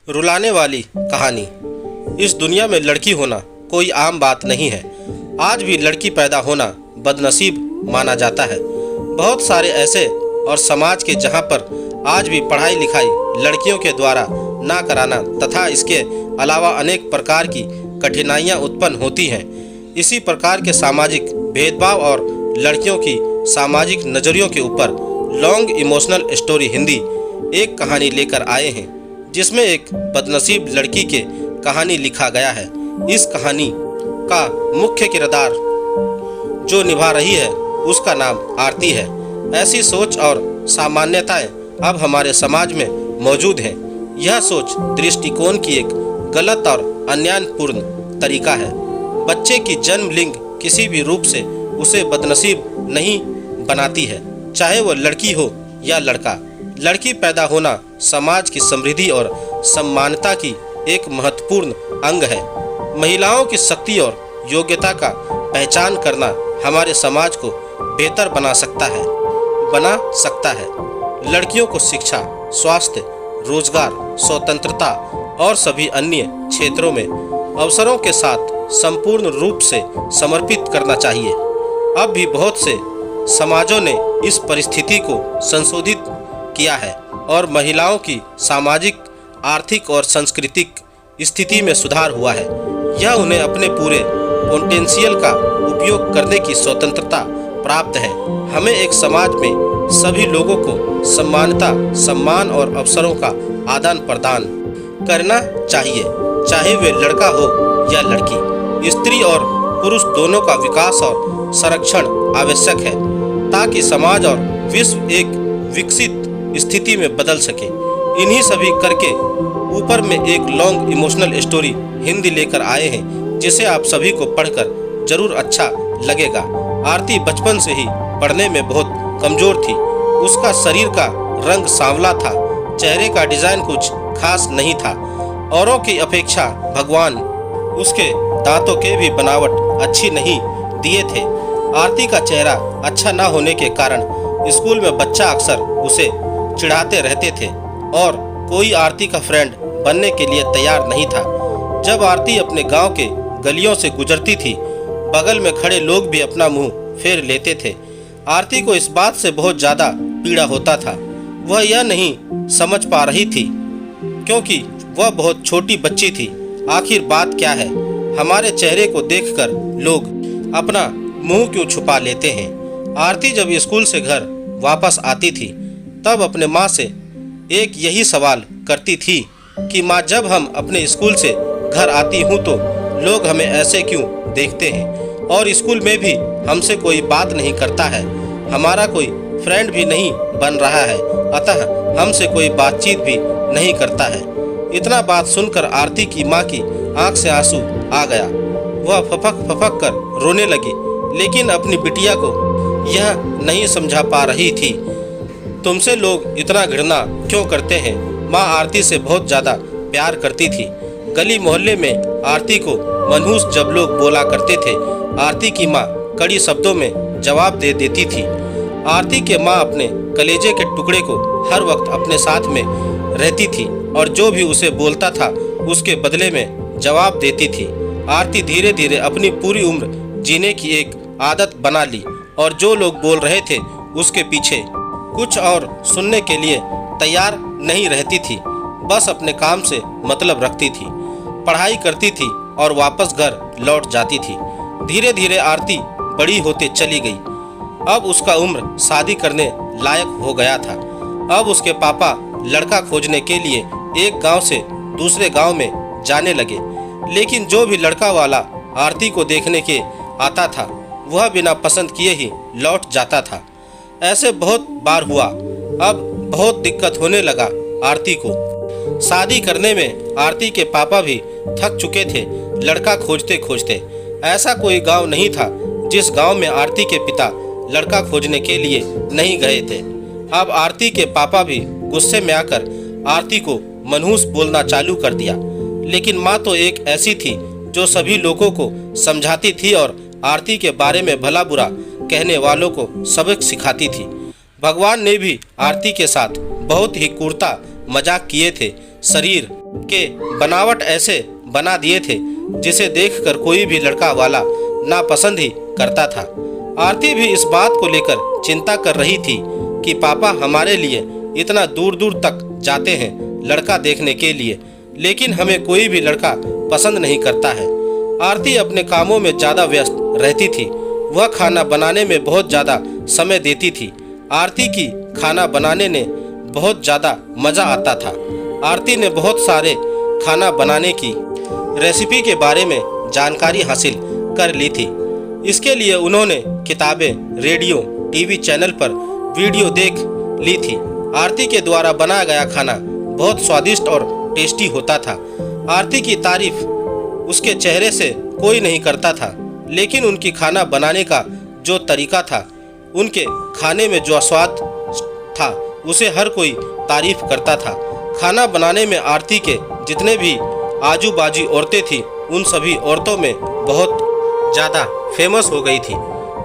रुलाने वाली कहानी। इस दुनिया में लड़की होना कोई आम बात नहीं है। आज भी लड़की पैदा होना बदनसीब माना जाता है। बहुत सारे ऐसे और समाज के जहां पर आज भी पढ़ाई लिखाई लड़कियों के द्वारा ना कराना तथा इसके अलावा अनेक प्रकार की कठिनाइयां उत्पन्न होती हैं। इसी प्रकार के सामाजिक भेदभाव और लड़कियों की सामाजिक नज़रियों के ऊपर लॉन्ग इमोशनल स्टोरी हिंदी एक कहानी लेकर आए हैं, जिसमें एक बदनसीब लड़की के कहानी लिखा गया है। इस कहानी का मुख्य किरदार जो निभा रही है उसका नाम आरती है। ऐसी सोच और सामान्यताएं अब हमारे समाज में मौजूद हैं। यह सोच दृष्टिकोण की एक गलत और अन्यायपूर्ण तरीका है। बच्चे की जन्म लिंग किसी भी रूप से उसे बदनसीब नहीं बनाती है, चाहे वह लड़की हो या लड़का। लड़की पैदा होना समाज की समृद्धि और सम्मानता की एक महत्वपूर्ण अंग है। महिलाओं की शक्ति और योग्यता का पहचान करना हमारे समाज को बेहतर बना सकता है। लड़कियों को शिक्षा, स्वास्थ्य, रोजगार, स्वतंत्रता और सभी अन्य क्षेत्रों में अवसरों के साथ संपूर्ण रूप से समर्पित करना चाहिए। अब भी बहुत से समाजों ने इस परिस्थिति को संशोधित किया है और महिलाओं की सामाजिक, आर्थिक और सांस्कृतिक स्थिति में सुधार हुआ है। यह उन्हें अपने पूरे पोटेंशियल का उपयोग करने की स्वतंत्रता प्राप्त है। हमें एक समाज में सभी लोगों को समानता, सम्मान और अवसरों का आदान प्रदान करना चाहिए, चाहे वे लड़का हो या लड़की। स्त्री और पुरुष दोनों का विकास और संरक्षण आवश्यक है ताकि समाज और विश्व एक विकसित स्थिति में बदल सके। इन्हीं सभी करके ऊपर में एक लॉन्ग इमोशनल स्टोरी हिंदी लेकर आए हैं, जिसे आप सभी को पढ़कर जरूर अच्छा लगेगा। आरती बचपन से ही पढ़ने में बहुत कमजोर थी। उसका शरीर का रंग सांवला था, चेहरे का डिजाइन कुछ खास नहीं था। औरों की अपेक्षा भगवान उसके दांतों के भी बनावट अच्छी नहीं दिए थे। आरती का चेहरा अच्छा न होने के कारण स्कूल में बच्चा अक्सर उसे चिढ़ाते रहते थे और कोई आरती का फ्रेंड बनने के लिए तैयार नहीं था। जब आरती अपने गांव के गलियों से गुजरती थी, बगल में खड़े लोग भी अपना मुंह फेर लेते थे। आरती को इस बात से बहुत ज़्यादा पीड़ा होता था। वह यह नहीं समझ पा रही थी क्योंकि वह बहुत छोटी बच्ची थी। आखिर बात क्या है? हमारे चेहरे को देखकर लोग अपना मुंह क्यों छुपा लेते हैं? आरती जब स्कूल से घर वापस आती थी तब अपने माँ से एक यही सवाल करती थी कि माँ, जब हम अपने स्कूल से घर आती हूँ तो लोग हमें ऐसे क्यों देखते हैं और स्कूल में भी हमसे कोई बात नहीं करता है। हमारा कोई फ्रेंड भी नहीं बन रहा है, अतः हमसे कोई बातचीत भी नहीं करता है। इतना बात सुनकर आरती की माँ की आंख से आंसू आ गया। वह फपक कर रोने लगी, लेकिन अपनी बिटिया को यह नहीं समझा पा रही थी। तुमसे लोग इतना घृणा क्यों करते हैं? माँ आरती से बहुत ज़्यादा प्यार करती थी। गली मोहल्ले में आरती को मनहूस जब लोग बोला करते थे, आरती की माँ कड़ी शब्दों में जवाब दे देती थी। आरती के माँ अपने कलेजे के टुकड़े को हर वक्त अपने साथ में रहती थी और जो भी उसे बोलता था उसके बदले में जवाब देती थी। आरती धीरे धीरे अपनी पूरी उम्र जीने की एक आदत बना ली और जो लोग बोल रहे थे उसके पीछे कुछ और सुनने के लिए तैयार नहीं रहती थी। बस अपने काम से मतलब रखती थी, पढ़ाई करती थी और वापस घर लौट जाती थी। धीरे धीरे आरती बड़ी होते चली गई। अब उसका उम्र शादी करने लायक हो गया था। अब उसके पापा लड़का खोजने के लिए एक गांव से दूसरे गांव में जाने लगे, लेकिन जो भी लड़का वाला आरती को देखने के आता था वह बिना पसंद किए ही लौट जाता था। ऐसे बहुत बार हुआ। अब बहुत दिक्कत होने लगा आरती को। शादी करने में आरती के पापा भी थक चुके थे लड़का खोजते खोजते। ऐसा कोई गांव नहीं था जिस गांव में आरती के पिता लड़का खोजने के लिए नहीं गए थे। अब आरती के पापा भी गुस्से में आकर आरती को मनहूस बोलना चालू कर दिया, लेकिन माँ तो एक ऐसी थी जो सभी लोगों को समझाती थी और आरती के बारे में भला बुरा कहने वालों को सबक सिखाती थी। भगवान ने भी आरती के साथ बहुत ही क्रूरता मजाक किए थे। शरीर के बनावट ऐसे बना दिए थे जिसे देखकर कोई भी लड़का वाला नापसंद ही करता था। आरती भी इस बात को लेकर चिंता कर रही थी कि पापा हमारे लिए इतना दूर दूर तक जाते हैं लड़का देखने के लिए, लेकिन हमें कोई भी लड़का पसंद नहीं करता है। आरती अपने कामों में ज़्यादा व्यस्त रहती थी। वह खाना बनाने में बहुत ज़्यादा समय देती थी। आरती की खाना बनाने में बहुत ज़्यादा मज़ा आता था। आरती ने बहुत सारे खाना बनाने की रेसिपी के बारे में जानकारी हासिल कर ली थी। इसके लिए उन्होंने किताबें, रेडियो, टीवी चैनल पर वीडियो देख ली थी। आरती के द्वारा बनाया गया खाना बहुत स्वादिष्ट और टेस्टी होता था। आरती की तारीफ उसके चेहरे से कोई नहीं करता था, लेकिन उनकी खाना बनाने का जो तरीका था, उनके खाने में जो स्वाद था, उसे हर कोई तारीफ करता था। खाना बनाने में आरती के जितने भी आजू बाजू औरतें थीं, उन सभी औरतों में बहुत ज़्यादा फेमस हो गई थी।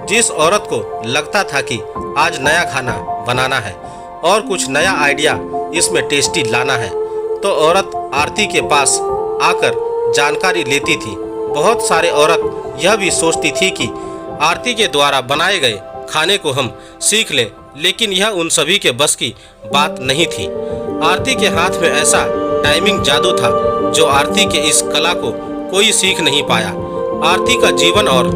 जिस औरत को लगता था कि आज नया खाना बनाना है और कुछ नया आइडिया इसमें टेस्टी लाना है, तो औरत आरती के पास आकर जानकारी लेती थी। बहुत सारे औरत यह भी सोचती थी कि आरती के द्वारा बनाए गए खाने को हम सीख लें, लेकिन यह उन सभी के बस की बात नहीं थी। आरती के हाथ में ऐसा टाइमिंग जादू था जो आरती के इस कला को कोई सीख नहीं पाया। आरती का जीवन और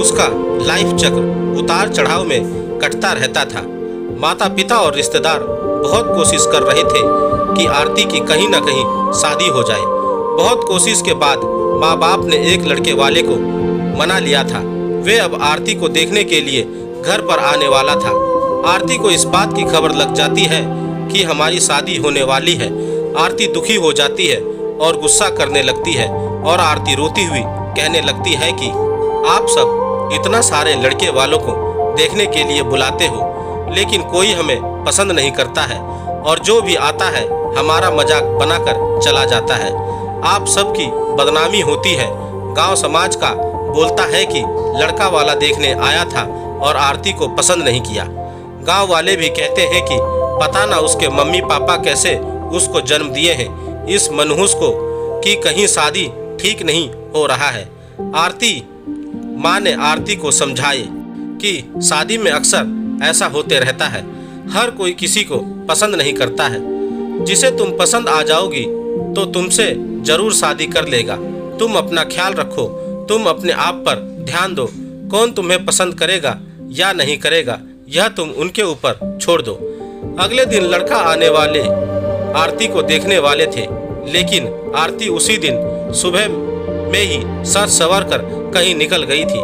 उसका लाइफ चक्र उतार चढ़ाव में कटता रहता था। माता पिता और रिश्तेदार बहुत कोशिश कर रहे थे कि आरती की कहीं न कहीं शादी हो जाए। बहुत कोशिश के बाद माँ बाप ने एक लड़के वाले को मना लिया था। वे अब आरती को देखने के लिए घर पर आने वाला था। आरती को इस बात की खबर लग जाती है कि हमारी शादी होने वाली है। आरती दुखी हो जाती है और गुस्सा करने लगती है और आरती रोती हुई कहने लगती है कि आप सब इतना सारे लड़के वालों को देखने के लिए बुलाते हो, लेकिन कोई हमें पसंद नहीं करता है और जो भी आता है हमारा मजाक बनाकर चला जाता है। आप सबकी बदनामी होती है। गांव समाज का बोलता है कि लड़का वाला देखने आया था और आरती को पसंद नहीं किया। गांव वाले भी कहते हैं कि पता ना उसके मम्मी पापा कैसे उसको जन्म दिए हैं। इस मनहूस को कि कहीं शादी ठीक नहीं हो रहा है। आरती माँ ने आरती को समझाए कि शादी में अक्सर ऐसा होते रहता है। हर कोई किसी को पसंद नहीं करता है। जिसे तुम पसंद आ जाओगी तो तुमसे जरूर शादी कर लेगा। तुम अपना ख्याल रखो, तुम अपने आप पर ध्यान दो। कौन तुम्हें पसंद करेगा या नहीं करेगा, यह तुम उनके ऊपर छोड़ दो। अगले दिन लड़का आने वाले आरती को देखने वाले थे, लेकिन आरती उसी दिन सुबह में ही सर संवर कर कहीं निकल गई थी।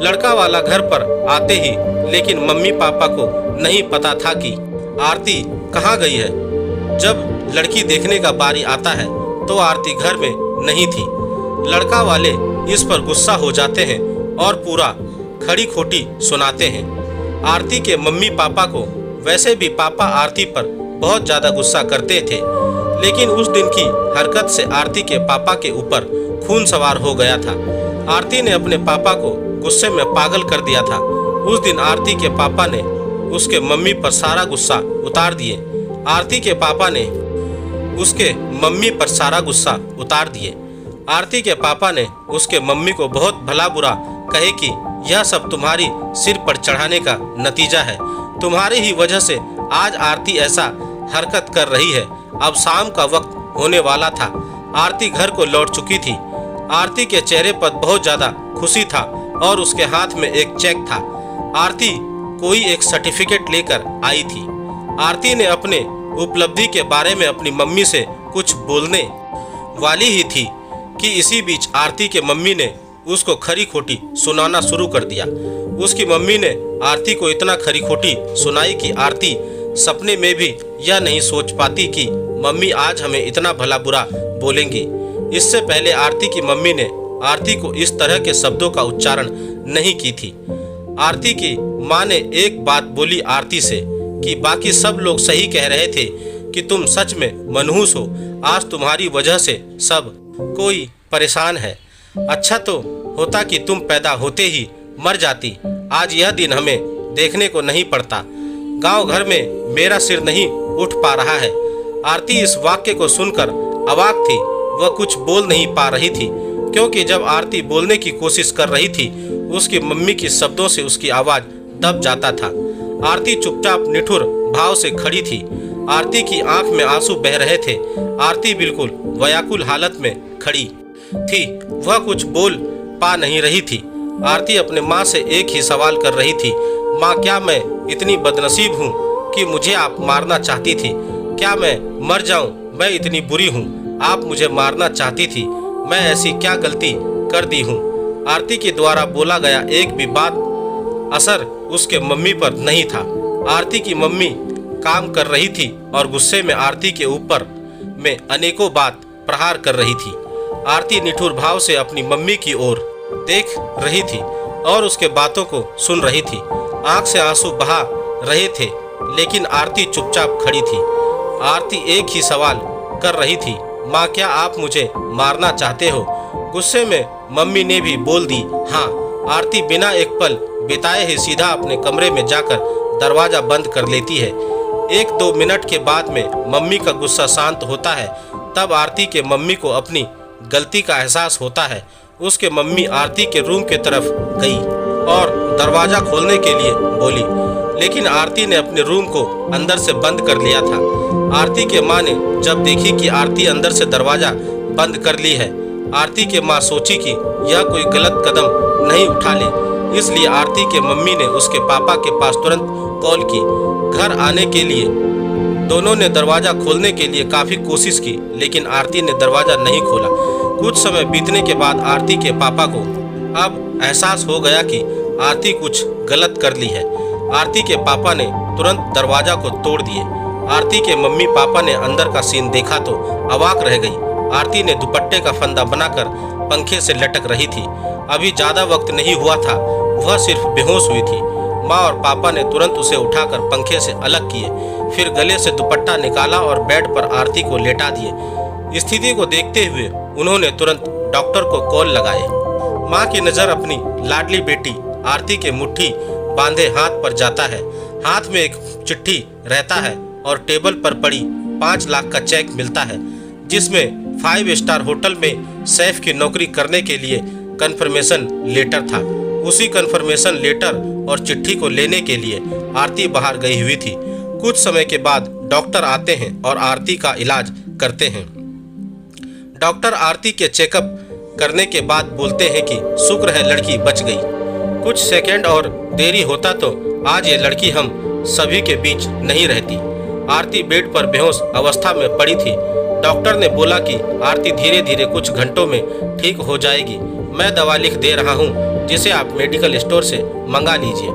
लड़का वाला घर पर आते ही लेकिन मम्मी पापा को नहीं पता था कि आरती कहाँ गई है। जब लड़की देखने का बारी आता है तो आरती घर में नहीं थी। लड़का वाले इस पर गुस्सा हो जाते हैं और पूरा खड़ी खोटी सुनाते हैं। आरती के मम्मी पापा को वैसे भी पापा आरती पर बहुत ज़्यादा गुस्सा करते थे, लेकिन उस दिन की हरकत से आरती के पापा के ऊपर खून सवार हो गया था। आरती ने अपने पापा को गुस्से में पागल कर दिया था। उस दिन आरती के पापा ने उसके मम्मी पर सारा गुस्सा उतार दिए। आरती के पापा ने उसके मम्मी पर सारा गुस्सा उतार दिए। आरती के पापा ने उसके मम्मी को बहुत भला बुरा कहे कि यह सब तुम्हारी सिर पर चढ़ाने का नतीजा है। तुम्हारी ही वजह से आज आरती ऐसा हरकत कर रही है। अब शाम का वक्त होने वाला था। आरती घर को लौट चुकी थी। आरती के चेहरे पर बहुत ज़्यादा खुशी था और उसके हाथ में एक चेक था। आरती कोई एक सर्टिफिकेट लेकर आई थी। आरती ने अपने उपलब्धि के बारे में अपनी मम्मी से कुछ बोलने वाली ही थी कि इसी बीच आरती के मम्मी ने उसको खरी खोटी सुनाना शुरू कर दिया। उसकी मम्मी ने आरती को इतना खरी खोटी सुनाई कि आरती सपने में भी यह नहीं सोच पाती कि मम्मी आज हमें इतना भला बुरा बोलेंगी। इससे पहले आरती की मम्मी ने आरती को इस तरह के शब्दों का उच्चारण नहीं की थी। आरती की माँ ने एक बात बोली आरती से कि बाकी सब लोग सही कह रहे थे कि तुम सच में मनहूस हो। आज तुम्हारी वजह से सब कोई परेशान है। अच्छा तो होता कि तुम पैदा होते ही मर जाती। आज यह दिन हमें देखने को नहीं पड़ता। गांव घर में मेरा सिर नहीं उठ पा रहा है। आरती इस वाक्य को सुनकर अवाक थी। वह कुछ बोल नहीं पा रही थी क्योंकि जब आरती बोलने की कोशिश कर रही थी उसकी मम्मी के शब्दों से उसकी आवाज दब जाता था। आरती चुपचाप निठुर भाव से खड़ी थी। आरती की आंख में आंसू बह रहे थे। आरती बिल्कुल व्याकुल हालत में खड़ी थी। वह कुछ बोल पा नहीं रही थी। आरती अपने माँ से एक ही सवाल कर रही थी, माँ क्या मैं इतनी बदनसीब हूँ कि मुझे आप मारना चाहती थी? क्या मैं मर जाऊं? मैं इतनी बुरी हूँ, आप मुझे मारना चाहती थी? मैं ऐसी क्या गलती कर दी हूँ? आरती के द्वारा बोला गया एक भी बात असर उसके मम्मी पर नहीं था। आरती की मम्मी काम कर रही थी और गुस्से में आरती के ऊपर में अनेकों बात प्रहार कर रही थी। आरती निठुर भाव से अपनी मम्मी की ओर देख रही थी और उसके बातों को सुन रही थी। आंख से आंसू बहा रहे थे लेकिन आरती चुपचाप खड़ी थी। आरती एक ही सवाल कर रही थी, माँ क्या आप मुझे मारना चाहते हो? गुस्से में मम्मी ने भी बोल दी हाँ। आरती बिना एक पल बिताए ही सीधा अपने कमरे में जाकर दरवाजा बंद कर लेती है। 1-2 मिनट के बाद में मम्मी का गुस्सा शांत होता है। तब आरती के मम्मी को अपनी गलती का एहसास होता है। उसके मम्मी आरती के रूम के तरफ गई और दरवाजा खोलने के लिए बोली, लेकिन आरती ने अपने रूम को अंदर से बंद कर लिया था। आरती के माँ ने जब देखी कि आरती अंदर से दरवाजा बंद कर ली है, आरती के माँ सोची कि यह कोई गलत कदम नहीं उठा ले। इसलिए आरती के मम्मी ने उसके पापा के पास तुरंत कॉल की। घर आने के लिए दोनों ने दरवाजा खोलने के लिए काफ़ी कोशिश की लेकिन आरती ने दरवाजा नहीं खोला। कुछ समय बीतने के बाद आरती के पापा को अब एहसास हो गया कि आरती कुछ गलत कर ली है। आरती के पापा ने तुरंत दरवाजा को तोड़ दिए। आरती के मम्मी पापा ने अंदर का सीन देखा तो अवाक रह गई। आरती ने दुपट्टे का फंदा बनाकर पंखे से लटक रही थी। अभी ज़्यादा वक्त नहीं हुआ था, वह सिर्फ बेहोश हुई थी। माँ और पापा ने तुरंत उसे उठाकर पंखे से अलग किए, फिर गले से दुपट्टा निकाला और बेड पर आरती को लेटा दिए। स्थिति को देखते हुए उन्होंने तुरंत डॉक्टर को कॉल लगाए। माँ की नज़र अपनी लाडली बेटी आरती के मुट्ठी बांधे हाथ पर जाता है। हाथ में एक चिट्ठी रहता है और टेबल पर पड़ी 5 लाख का चेक मिलता है जिसमें 5 स्टार होटल में शेफ की नौकरी करने के लिए कन्फर्मेशन लेटर था। उसी कन्फर्मेशन लेटर और चिट्ठी को लेने के लिए आरती बाहर गई हुई थी। कुछ समय के बाद डॉक्टर आते हैं और आरती का इलाज करते हैं। डॉक्टर आरती के चेकअप करने के बाद बोलते हैं कि शुक्र है लड़की बच गई। कुछ सेकंड और देरी होता तो आज ये लड़की हम सभी के बीच नहीं रहती। आरती बेड पर बेहोश अवस्था में पड़ी थी। डॉक्टर ने बोला कि आरती धीरे धीरे कुछ घंटों में ठीक हो जाएगी। मैं दवा लिख दे रहा हूँ जिसे आप मेडिकल स्टोर से मंगा लीजिए।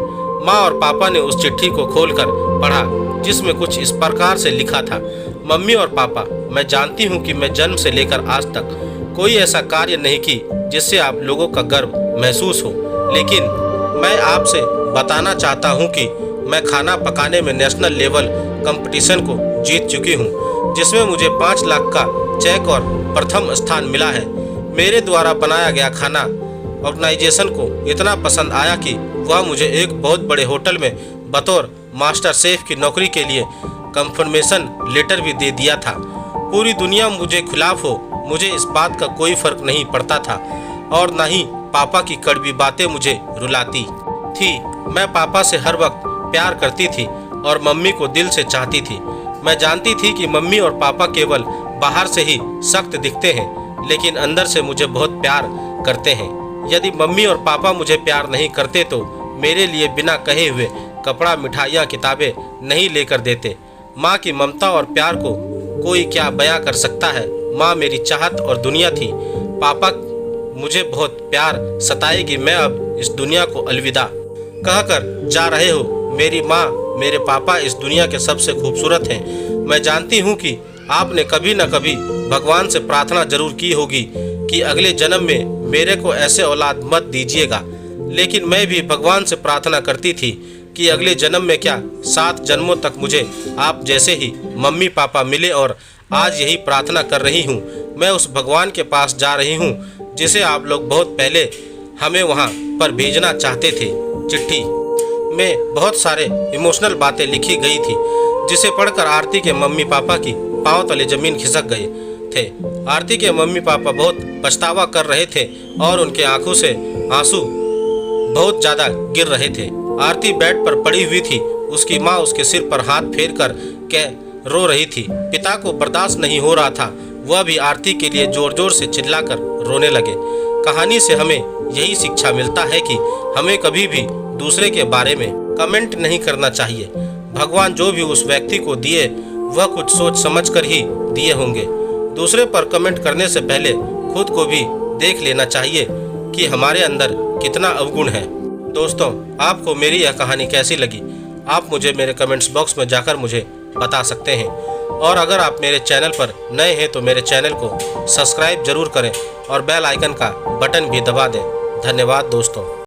माँ और पापा ने उस चिट्ठी को खोलकर पढ़ा जिसमें कुछ इस प्रकार से लिखा था, मम्मी और पापा, मैं जानती हूँ कि मैं जन्म से लेकर आज तक कोई ऐसा कार्य नहीं की जिससे आप लोगों का गर्व महसूस हो, लेकिन मैं आपसे बताना चाहता हूँ कि मैं खाना पकाने में नेशनल लेवल कंपटीशन को जीत चुकी हूँ जिसमें मुझे 5 लाख का चेक और प्रथम स्थान मिला है। मेरे द्वारा बनाया गया खाना ऑर्गेनाइजेशन को इतना पसंद आया कि वह मुझे एक बहुत बड़े होटल में बतौर मास्टर शेफ की नौकरी के लिए कंफर्मेशन लेटर भी दे दिया था। पूरी दुनिया मुझे खिलाफ हो, मुझे इस बात का कोई फर्क नहीं पड़ता था और न ही पापा की कड़वी बातें मुझे रुलाती थी। मैं पापा से हर वक्त प्यार करती थी और मम्मी को दिल से चाहती थी। मैं जानती थी कि मम्मी और पापा केवल बाहर से ही सख्त दिखते हैं लेकिन अंदर से मुझे बहुत प्यार करते हैं। यदि मम्मी और पापा मुझे प्यार नहीं करते तो मेरे लिए बिना कहे हुए कपड़ा, मिठाइयाँ, किताबें नहीं लेकर देते। माँ की ममता और प्यार को कोई क्या बयां कर सकता है। माँ मेरी चाहत और दुनिया थी। पापा मुझे बहुत प्यार सताएगी, मैं अब इस दुनिया को अलविदा कहकर जा रहे हो। मेरी माँ, मेरे पापा इस दुनिया के सबसे खूबसूरत हैं। मैं जानती हूँ कि आपने कभी न कभी भगवान से प्रार्थना जरूर की होगी कि अगले जन्म में मेरे को ऐसे औलाद मत दीजिएगा, लेकिन मैं भी भगवान से प्रार्थना करती थी कि अगले जन्म में क्या 7 जन्मों तक मुझे आप जैसे ही मम्मी पापा मिले और आज यही प्रार्थना कर रही हूँ। मैं उस भगवान के पास जा रही हूँ जिसे आप लोग बहुत पहले हमें वहाँ पर भेजना चाहते थे। चिट्ठी में बहुत सारे इमोशनल बातें लिखी गई थी जिसे पढ़कर आरती के मम्मी पापा की पांव तले जमीन खिसक गए। थे। आरती के मम्मी पापा बहुत पछतावा कर रहे थे और उनके आंखों से आंसू बहुत ज़्यादा गिर रहे थे। आरती बेड पर पड़ी हुई थी। उसकी माँ उसके सिर पर हाथ फेर कर रो रही थी। पिता को बर्दाश्त नहीं हो रहा था। वह भी आरती के लिए जोर जोर से चिल्लाकर रोने लगे। कहानी से हमें यही शिक्षा मिलता है कि हमें कभी भी दूसरे के बारे में कमेंट नहीं करना चाहिए। भगवान जो भी उस व्यक्ति को दिए वह कुछ सोच समझ कर ही दिए होंगे। दूसरे पर कमेंट करने से पहले खुद को भी देख लेना चाहिए कि हमारे अंदर कितना अवगुण है। दोस्तों, आपको मेरी यह कहानी कैसी लगी आप मुझे मेरे कमेंट्स बॉक्स में जाकर मुझे बता सकते हैं। और अगर आप मेरे चैनल पर नए हैं तो मेरे चैनल को सब्सक्राइब जरूर करें और बेल आइकन का बटन भी दबा दें। धन्यवाद दोस्तों।